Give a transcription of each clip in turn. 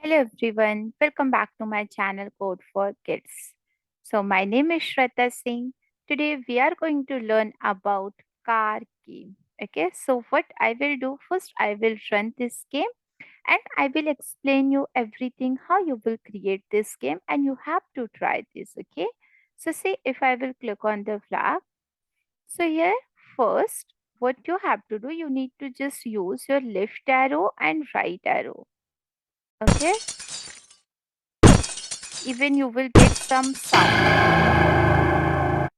Hello everyone, welcome back to my channel Code for Kids. So my name is Shraddha Singh. Today we are going to learn about car game. Okay, so what I will do first, I will run this game and I will explain you everything how you will create this game and you have to try this. Okay, so see if I will click on the flag. So here first, what you have to do, you need to just use your left arrow and right arrow. Okay, even you will get some sound.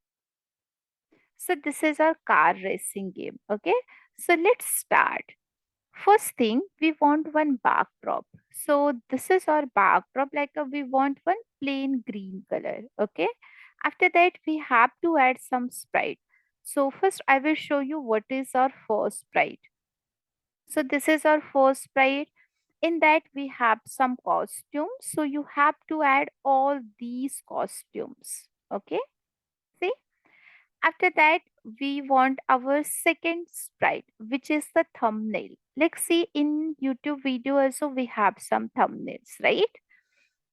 So this is our car racing game. Okay, so let's start. First thing, we want one backdrop. So this is our backdrop, like we want one plain green color. Okay, after that we have to add some sprite. So first I will show you what is our first sprite. So this is our first sprite. In that we have some costumes, so you have to add all these costumes. Okay, see, after that we want our second sprite, which is the thumbnail. Like see, in YouTube video also we have some thumbnails, right?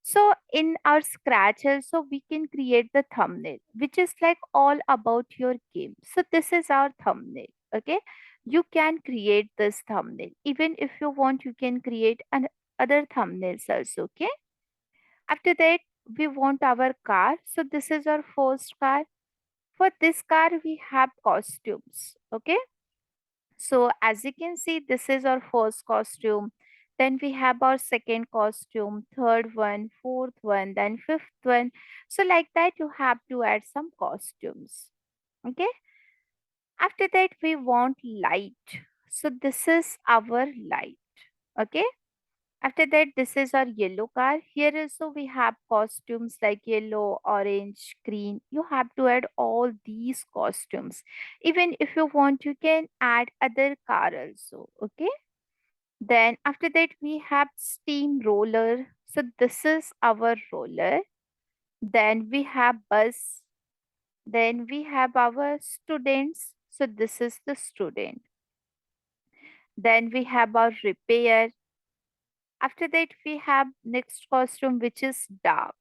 So in our scratch also we can create the thumbnail, which is like all about your game. So this is our thumbnail. Okay, you can create this thumbnail. Even if you want, you can create an other thumbnails also. Okay, after that we want our car. So this is our first car. For this car we have costumes. Okay, so as you can see, this is our first costume. Then we have our second costume, third one, fourth one, then fifth one. So like that, you have to add some costumes. Okay. After that, we want light. So this is our light. Okay. After that, this is our yellow car. Here also we have costumes like yellow, orange, green. You have to add all these costumes. Even if you want, you can add other car also. Okay. Then after that, we have steam roller. So this is our roller. Then we have bus. Then we have our students. So this is the student. Then we have our repair. After that, we have next costume, which is dark.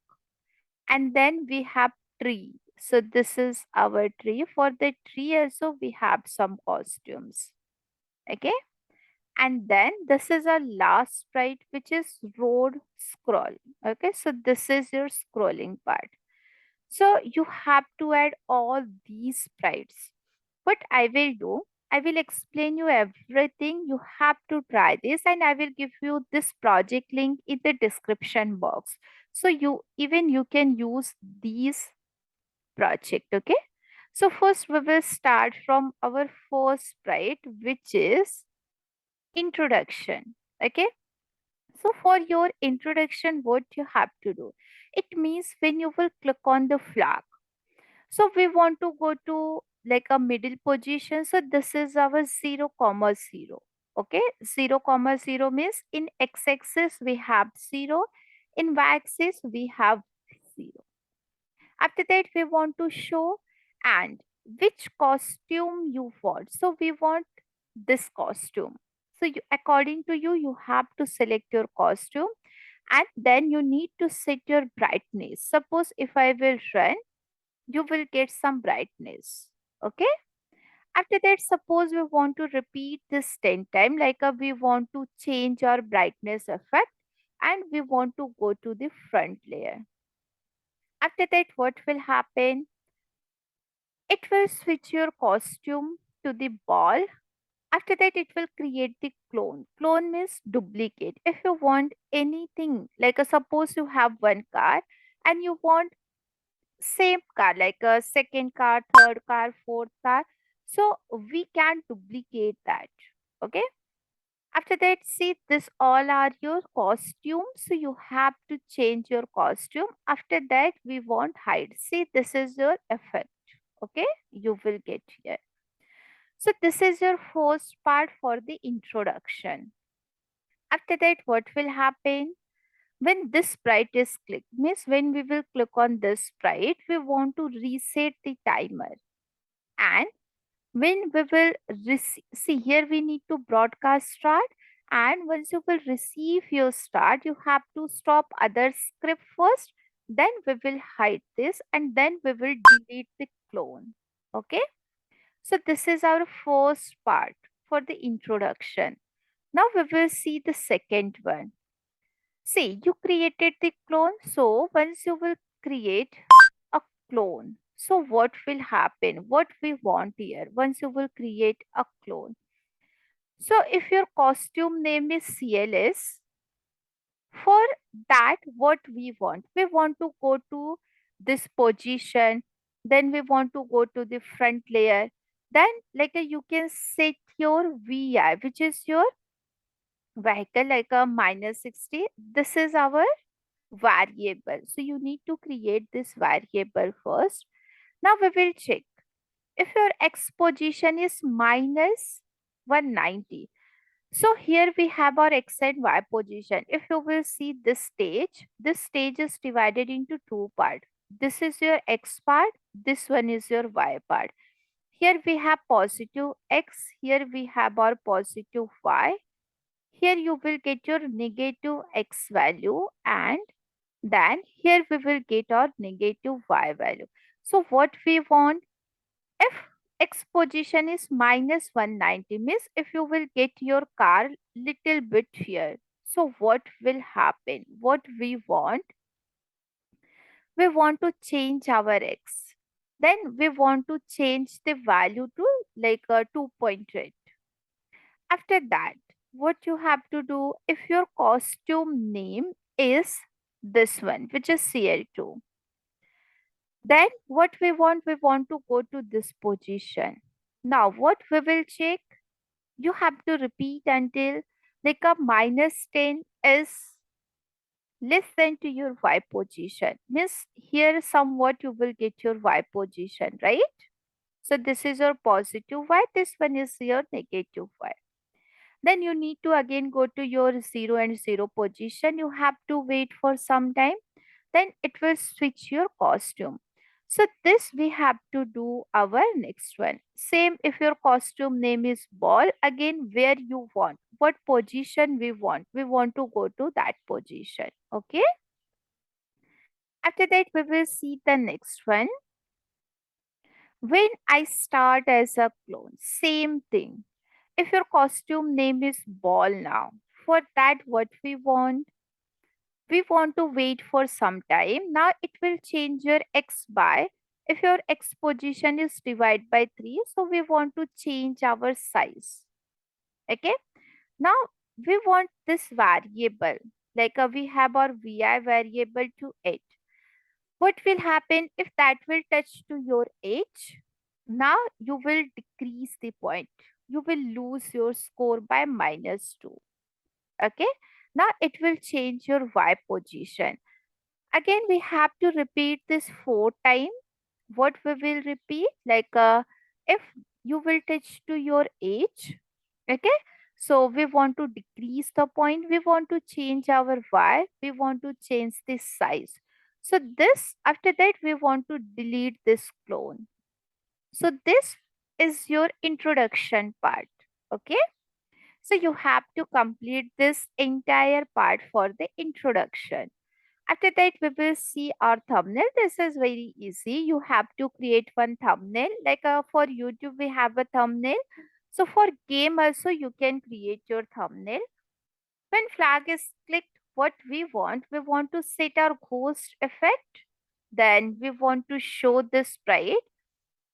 And then we have tree. So this is our tree. For the tree also, we have some costumes. Okay. And then this is our last sprite, which is road scroll. Okay, so this is your scrolling part. So you have to add all these sprites. What I will do, I will explain you everything. You have to try this, and I will give you this project link in the description box. So you can use these project. Okay, so first we will start from our first sprite, which is introduction. Okay, so for your introduction, what you have to do, it means when you will click on the flag, so we want to go to like a middle position. So this is our 0, 0. Okay, 0, 0 means in x-axis we have 0, in y-axis we have 0. After that we want to show and which costume you want. So we want this costume. So according to you, you have to select your costume and then you need to set your brightness. Suppose if I will run, you will get some brightness. Okay. After that, suppose we want to repeat this 10 times, like we want to change our brightness effect and we want to go to the front layer. After that, what will happen? It will switch your costume to the ball. After that, it will create the clone. Clone means duplicate. If you want anything, like suppose you have one car and you want same car, like a second car, third car, fourth car. So we can duplicate that. Okay. After that, see, this all are your costumes. So you have to change your costume. After that, we want hide. See, this is your effect. Okay, you will get here. So this is your first part for the introduction. After that, what will happen? When this sprite is clicked, means when we will click on this sprite, we want to reset the timer. And when we will see here, we need to broadcast start. And once you will receive your start, you have to stop other script first. Then we will hide this and then we will delete the clone. Okay. So this is our first part for the introduction. Now we will see the second one. See, you created the clone. So once you will create a clone, so what will happen? What we want here once you will create a clone. So if your costume name is CLS, for that what we want to go to this position, then we want to go to the front layer, then you can set your vi, which is your vehicle, like a minus 60. This is our variable, so you need to create this variable first. Now we will check if your x position is minus 190. So here we have our x and y position. If you will see this stage is divided into two parts. This is your x part, this one is your y part. Here we have positive x, here we have our positive y. Here you will get your negative x value, and then here we will get our negative y value. So what we want, if x position is minus 190, means if you will get your car little bit here, so what will happen, what we want to change our x, then we want to change the value to like a 2.8. After that, what you have to do, if your costume name is this one, which is CL2, then what we want to go to this position. Now what we will check, you have to repeat until like a minus 10 is less than to your y position, means here somewhat you will get your y position, right? So this is your positive y, this one is your negative y. Then you need to again go to your 0 and 0 position, you have to wait for some time, then it will switch your costume. So this we have to do our next one. Same, if your costume name is ball, again where you want, what position we want to go to that position. Okay. After that, we will see the next one. When I start as a clone, same thing. If your costume name is ball now, for that what we want to wait for some time. Now it will change your x by, if your x position is divided by 3, so we want to change our size. Okay. Now we want this variable, we have our vi variable to 8. What will happen if that will touch to your age? Now you will decrease the point. You will lose your score by minus 2. Okay. Now it will change your y position. Again, we have to repeat this 4 times. What we will repeat, if you will touch to your age, okay? So we want to decrease the point, we want to change our y, we want to change the size. So this, after that, we want to delete this clone. So this is your introduction part, okay? So you have to complete this entire part for the introduction. After that, we will see our thumbnail. This is very easy. You have to create one thumbnail. For YouTube, we have a thumbnail. So for game also, you can create your thumbnail. When flag is clicked, what we want to set our ghost effect. Then we want to show the sprite.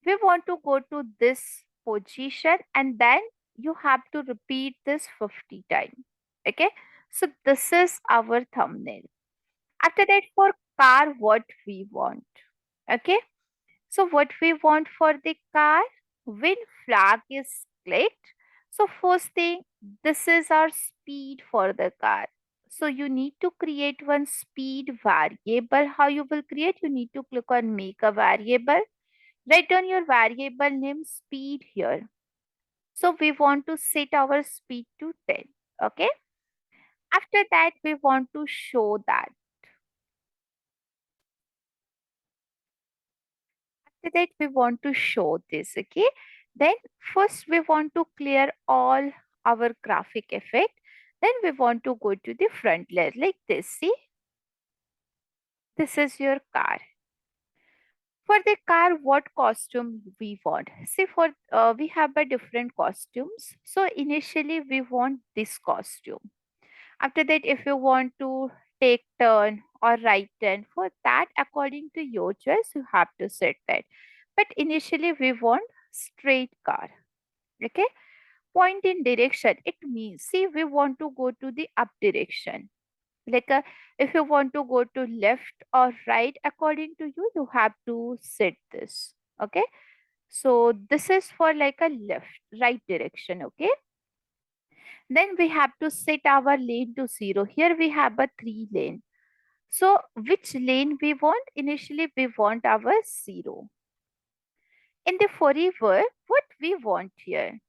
We want to go to this position, and then you have to repeat this 50 times. Okay. So this is our thumbnail. After that, for car, what we want. Okay. So what we want for the car, when flag is clicked. So first thing, this is our speed for the car. So you need to create one speed variable. How you will create? You need to click on make a variable. Write down your variable name speed here. So we want to set our speed to 10. Okay. After that, we want to show that. After that, we want to show this. Okay. Then first we want to clear all our graphic effect. Then we want to go to the front layer like this. See, this is your car. For the car, what costume we want? See, for we have a different costumes. So initially we want this costume. After that, if you want to take turn or right turn, for that according to your choice, you have to set that. But initially we want straight car. Okay. Point in direction. It means, see, we want to go to the up direction. Like if you want to go to left or right according to you, you have to set this. Okay. So this is for like a left, right direction. Okay. Then we have to set our lane to 0. Here we have a 3 lane. So which lane we want? Initially we want our 0. In the forever, what we want here?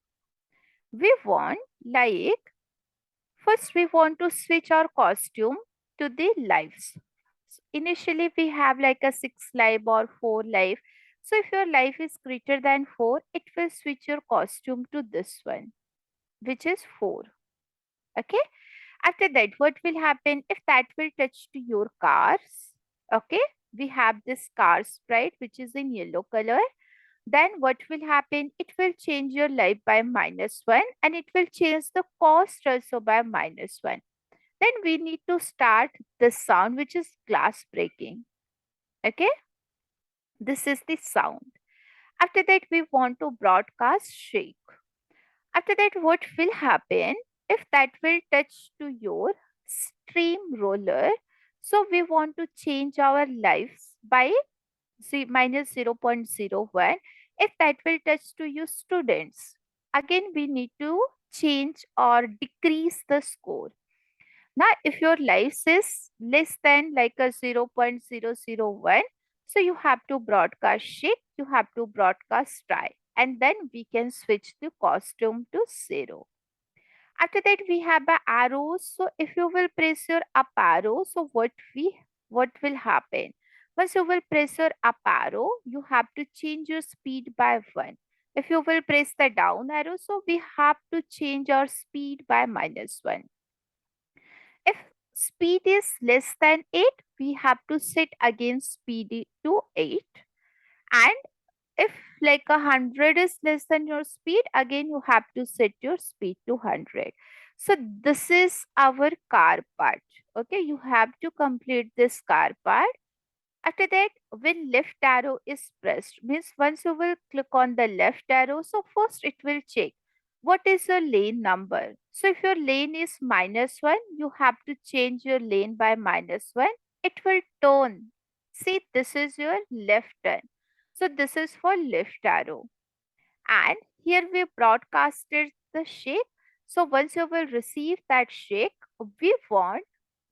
We want like, first we want to switch our costume to the lives. So initially we have like a 6 life or 4 life. So if your life is greater than 4, it will switch your costume to this one, which is 4. Okay. After that, what will happen if that will touch to your cars? Okay, we have this car sprite which is in yellow color. Then what will happen? It will change your life by -1 and it will change the cost also by -1. Then we need to start the sound which is glass breaking. Okay, this is the sound. After that, we want to broadcast shake. After that, what will happen if that will touch to your stream roller? So we want to change our lives by -0.01. If that will touch to you students, again we need to change or decrease the score. Now, if your lives is less than like a 0.001, so you have to broadcast shift, you have to broadcast try, and then we can switch the costume to 0. After that, we have a arrows. So if you will press your up arrow, so what will happen? Once you will press your up arrow, you have to change your speed by 1. If you will press the down arrow, so we have to change our speed by -1. If speed is less than 8, we have to set again speed to 8. And if like 100 is less than your speed, again you have to set your speed to 100. So this is our car part. Okay, you have to complete this car part. After that, when left arrow is pressed, means once you will click on the left arrow, so first it will check what is your lane number. So if your lane is -1, you have to change your lane by -1. It will turn. See, this is your left turn. So this is for left arrow. And here we broadcasted the shake. So once you will receive that shake, we want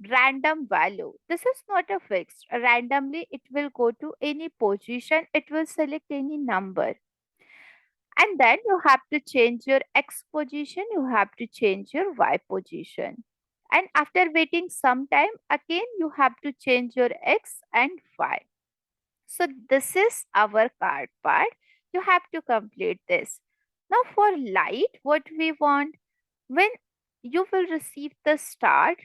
random value. This is not a fixed. Randomly, it will go to any position. It will select any number. And then you have to change your X position. You have to change your Y position. And after waiting some time, again, you have to change your X and Y. So this is our card part. You have to complete this. Now for light, what we want, when you will receive the start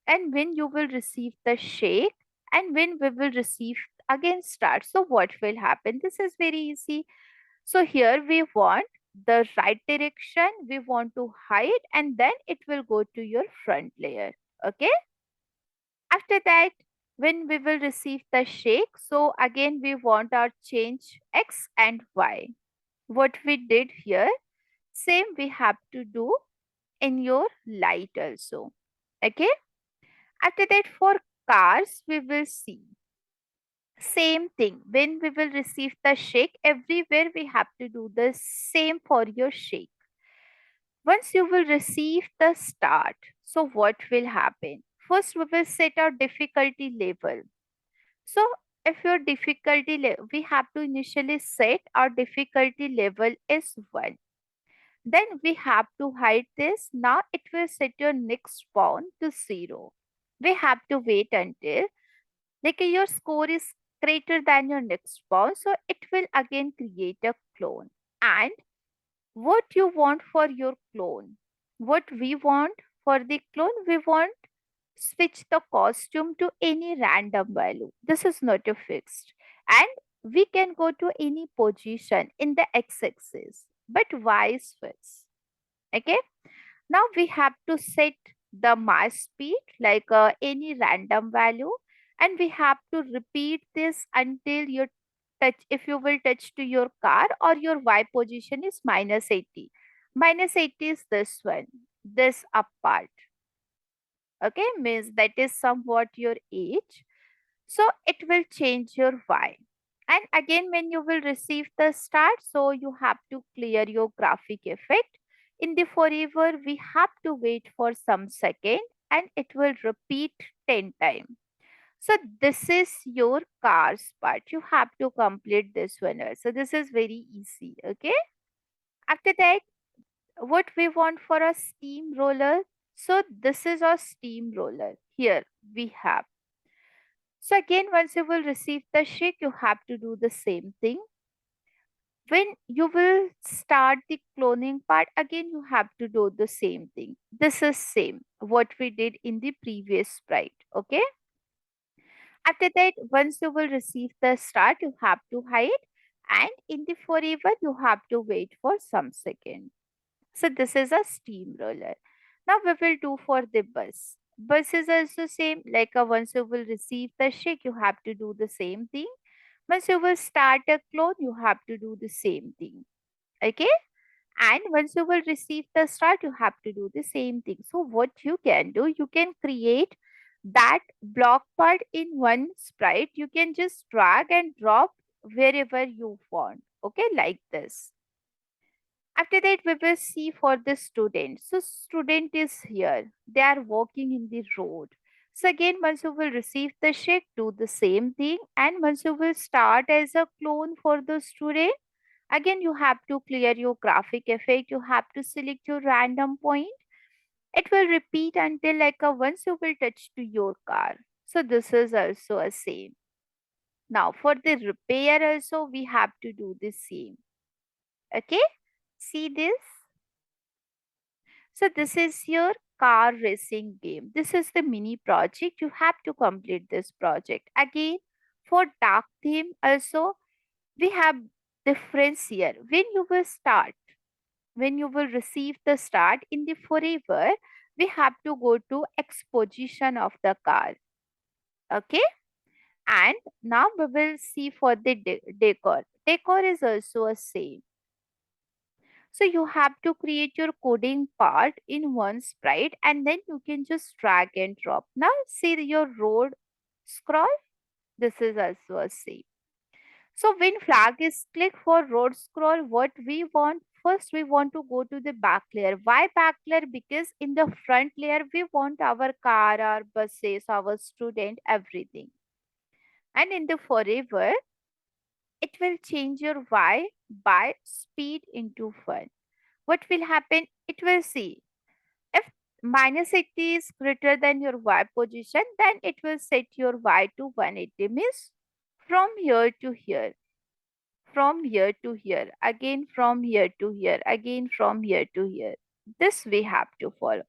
and when you will receive the shake and when we will receive again start. So what will happen? This is very easy. So here we want the right direction, we want to hide and then it will go to your front layer. Okay. After that, when we will receive the shake, so again we want our change X and Y. What we did here, same we have to do in your light also. Okay. After that, for cars, we will see same thing. When we will receive the shake, everywhere we have to do the same for your shake. Once you will receive the start, so what will happen? First, we will set our difficulty level. So if your difficulty level, we have to initially set our difficulty level is 1. Then we have to hide this. Now it will set your next spawn to 0. We have to wait until like your score is greater than your next spawn. So it will again create a clone. And what you want for your clone? What we want for the clone, we want switch the costume to any random value. This is not a fixed. And we can go to any position in the x-axis, but y is fixed. Okay. Now we have to set the mass speed like any random value, and we have to repeat this until you touch, if you will touch to your car or your y position is minus 80. Minus 80 is this one, this up part. Okay, means that is somewhat your age. So it will change your y. And again, when you will receive the start, so you have to clear your graphic effect. In the forever, we have to wait for some second and it will repeat 10 times. So this is your cars part. You have to complete this one. So this is very easy. Okay. After that, what we want for a steamroller. So this is a steamroller. Here we have. So again, once you will receive the shake, you have to do the same thing. When you will start the cloning part, again you have to do the same thing. This is same what we did in the previous sprite. Okay. After that, once you will receive the start, you have to hide, and in the forever you have to wait for some second. So this is a steamroller. Now we will do for the bus. Bus is also same, like once you will receive the shake, you have to do the same thing. Once you will start a clone, you have to do the same thing. Okay? And once you will receive the start, you have to do the same thing. So what you can do, you can create that block part in one sprite. You can just drag and drop wherever you want. Okay, like this. After that, we will see for the student. So student is here. They are walking in the road. So again, once you will receive the shake, do the same thing. And once you will start as a clone for the student, again, you have to clear your graphic effect. You have to select your random point. It will repeat until like a once you will touch to your car. So this is also a same. Now for the repair also, we have to do the same. Okay. See this? So this is your car racing game. This is the mini project. You have to complete this project. Again, for dark theme also, we have difference here. When you will receive the start in the forever, we have to go to exposition of the car. Okay. And now we will see for the decor. Decor is also a same. So you have to create your coding part in one sprite and then you can just drag and drop. Now see your road scroll. This is also a same. So when flag is click for road scroll, what we want, first we want to go to the back layer. Why back layer? Because in the front layer we want our car, our buses, our student, everything. And in the forever, it will change your Y by speed into fun. What will happen? It will see if minus 80 is greater than your Y position, then it will set your Y to 180, means from here to here, from here to here, again from here to here, again from here to here. This we have to follow.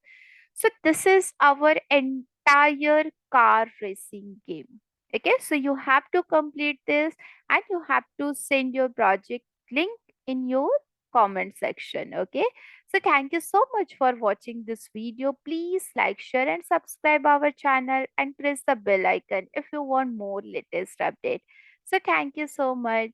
So this is our entire car racing game. Okay, so you have to complete this and you have to send your project link in your comment section. Okay, so thank you so much for watching this video. Please like, share, and subscribe our channel and press the bell icon if you want more latest update. So thank you so much.